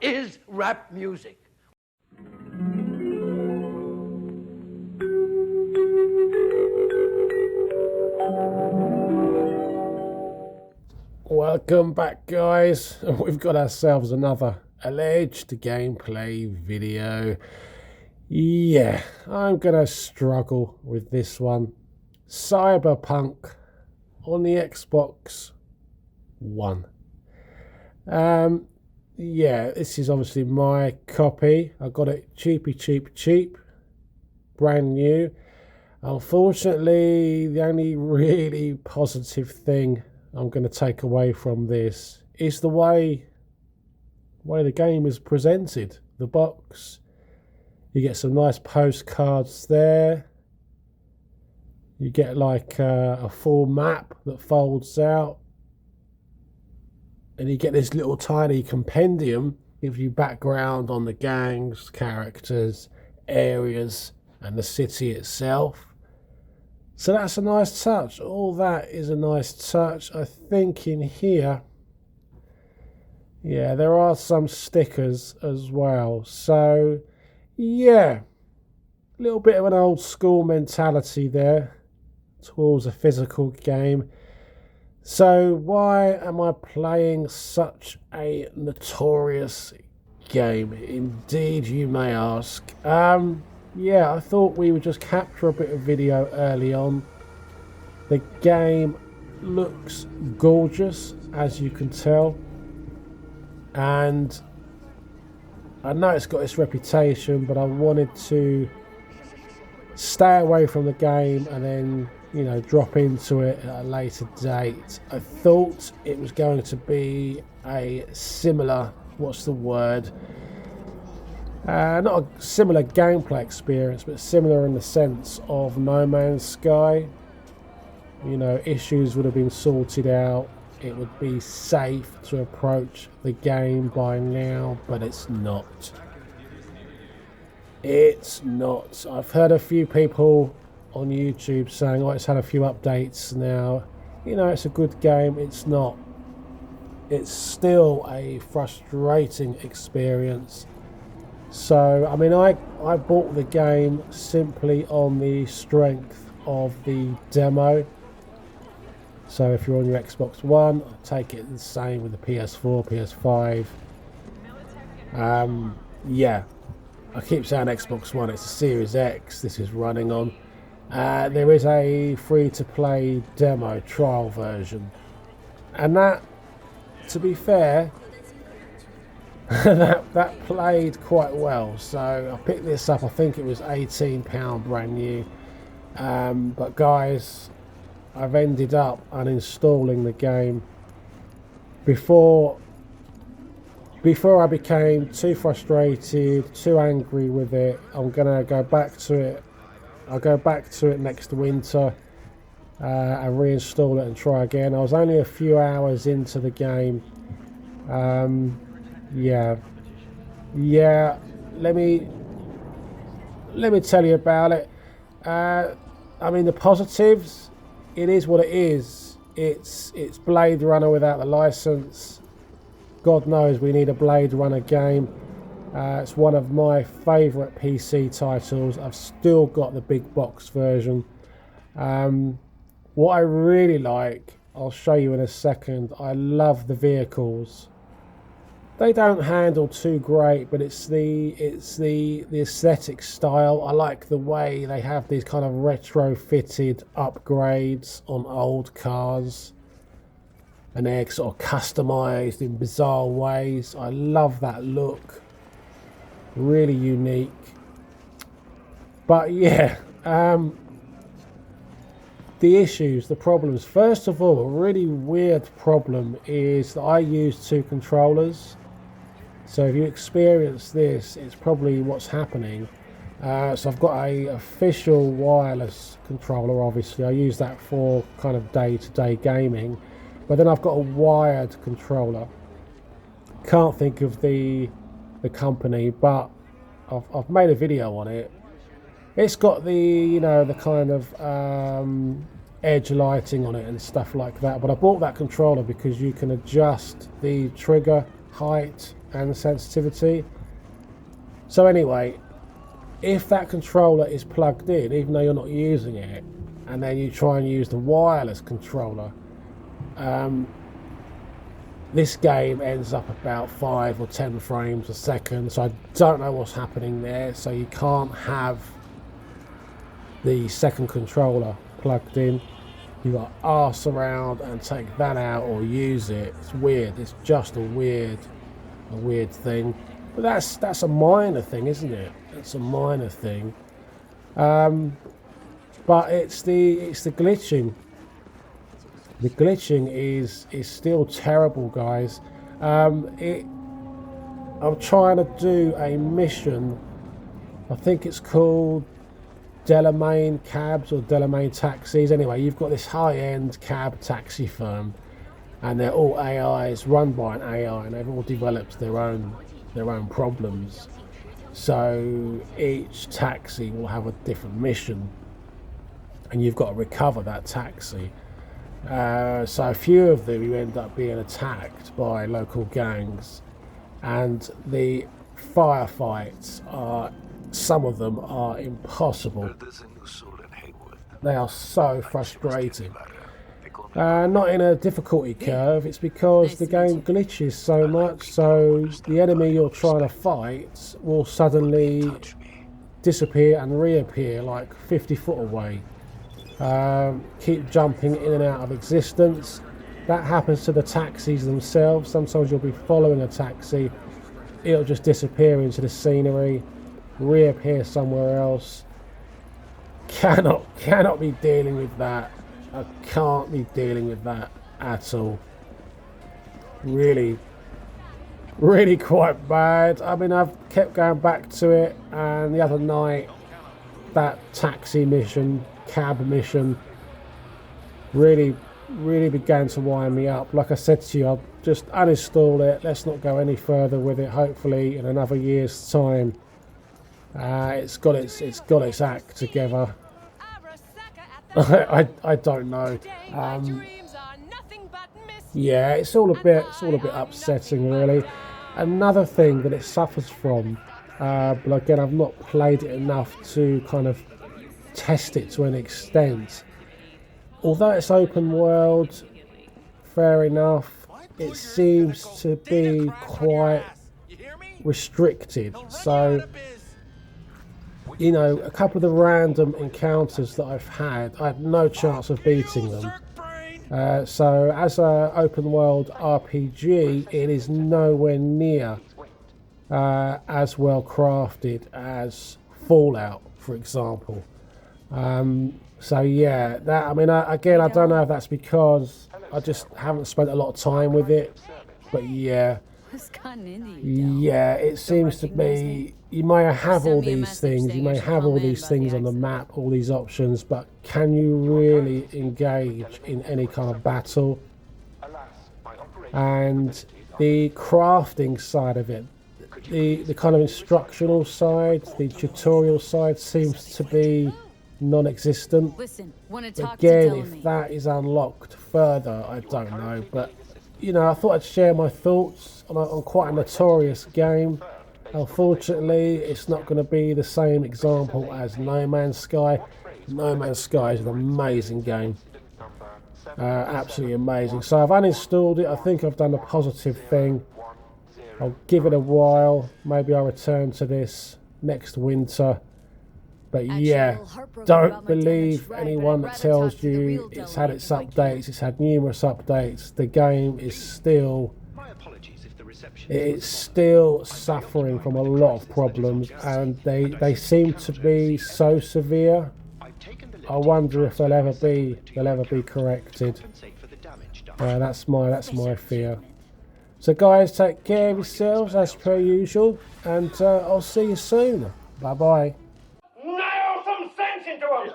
is rap music? Welcome back, guys. We've got ourselves another alleged gameplay video. Yeah, I'm gonna struggle with this one. Cyberpunk on the Xbox One. Yeah, this is obviously my copy. I got it cheap, brand new. Unfortunately, the only really positive thing I'm going to take away from this is the way the game is presented. The box, you get some nice postcards there. You get like a full map that folds out, and you get this little tiny compendium, gives you background on the gangs, characters, areas, and the city itself. So that's a nice touch. All that is a nice touch. I think in here, yeah, there are some stickers as well. So, yeah, a little bit of an old school mentality there towards a physical game. So why am I playing such a notorious game? Indeed, you may ask. Yeah, I thought we would just capture a bit of video early on. The game looks gorgeous, as you can tell. And I know it's got its reputation, but I wanted to stay away from the game and then, you know, drop into it at a later date. I thought it was going to be a similar, what's the word? Not a similar gameplay experience, but similar in the sense of No Man's Sky. You know, issues would have been sorted out. It would be safe to approach the game by now, but it's not. It's not. I've heard a few people on YouTube saying, oh, it's had a few updates now. You know, it's a good game. It's not. It's still a frustrating experience. So, I mean, I bought the game simply on the strength of the demo. So if you're on your Xbox One, I take it the same with the PS4, PS5. Yeah, I keep saying Xbox One, it's a Series X this is running on. There is a free-to-play demo trial version. And that, to be fair, that played quite well. So I picked this up, I think it was £18 brand new. But guys, I've ended up uninstalling the game before I became too frustrated, too angry with it. I'm gonna go back to it. I'll go back to it next winter and reinstall it and try again. I was only a few hours into the game. Yeah, let me tell you about it. I mean, the positives, it is what it is. It's Blade Runner without the license. God knows we need a Blade Runner game. It's one of my favourite PC titles. I've still got the big box version. What I really like, I'll show you in a second. I love the vehicles. They don't handle too great, but it's the aesthetic style. I like the way they have these kind of retrofitted upgrades on old cars, and they're sort of customized in bizarre ways. I love that look. Really unique. But yeah, the issues, the problems. First of all, a really weird problem is that I use two controllers. So if you experience this, it's probably what's happening. So I've got a official wireless controller, obviously. I use that for kind of day-to-day gaming. But then I've got a wired controller. Can't think of the company, but I've made a video on it. It's got the, you know, the kind of edge lighting on it and stuff like that. But I bought that controller because you can adjust the trigger height and sensitivity. So anyway, if that controller is plugged in, even though you're not using it, and then you try and use the wireless controller, this game ends up about 5 or 10 frames a second. So I don't know what's happening there. So you can't have the second controller plugged in. You got to arse around and take that out or use it. It's weird. It's just a weird thing. But that's a minor thing, isn't it? It's a minor thing. But it's the glitching. The glitching is still terrible, guys. I'm trying to do a mission. I think it's called Delamain Cabs or Delamain Taxis. Anyway, you've got this high-end cab taxi firm, and they're all AIs, run by an AI, and they've all developed their own problems. So each taxi will have a different mission, and you've got to recover that taxi. So a few of them, you end up being attacked by local gangs, and the firefights are, some of them are impossible. They are so frustrating. Not in a difficulty curve, it's because the game glitches so much, so the enemy you're trying to fight will suddenly disappear and reappear like 50 foot away. Keep jumping in and out of existence. That happens to the taxis themselves. Sometimes you'll be following a taxi, it'll just disappear into the scenery, reappear somewhere else. Cannot be dealing with that. I can't be dealing with that at all. Really quite bad. I mean, I've kept going back to it, and the other night that taxi mission, cab mission, really began to wind me up. Like I said to you, I'll just uninstall it. Let's not go any further with it. Hopefully in another year's time it's got its act together. I don't know. Yeah, it's all a bit upsetting, really. Another thing that it suffers from, but again, I've not played it enough to kind of test it to an extent. Although it's open world, fair enough, it seems to be quite restricted. So, you know, a couple of the random encounters that I've had, I had no chance of beating them. So as an open world RPG, it is nowhere near as well crafted as Fallout, for example. So yeah, that, I mean, again, I don't know if that's because I just haven't spent a lot of time with it, but yeah, it seems to be, you may have all these things, you may have all these things on the map, all these options, but can you really engage in any kind of battle? And the crafting side of it, the kind of instructional side, the tutorial side seems to be non-existent. Again, if that is unlocked further, I don't know, but you know, I thought I'd share my thoughts on quite a notorious game. Unfortunately, it's not going to be the same example as No Man's Sky. No Man's Sky is an amazing game, absolutely amazing. So I've uninstalled it. I think I've done a positive thing. I'll give it a while, maybe I'll return to this next winter. But yeah, don't believe anyone that tells you it's had its updates. It's had numerous updates. The game is still, it's still suffering from a lot of problems, and they seem to be so severe. I wonder if they'll ever be corrected. That's my fear. So guys, take care of yourselves as per usual, and I'll see you soon. Bye bye. Nail some sense into 'em!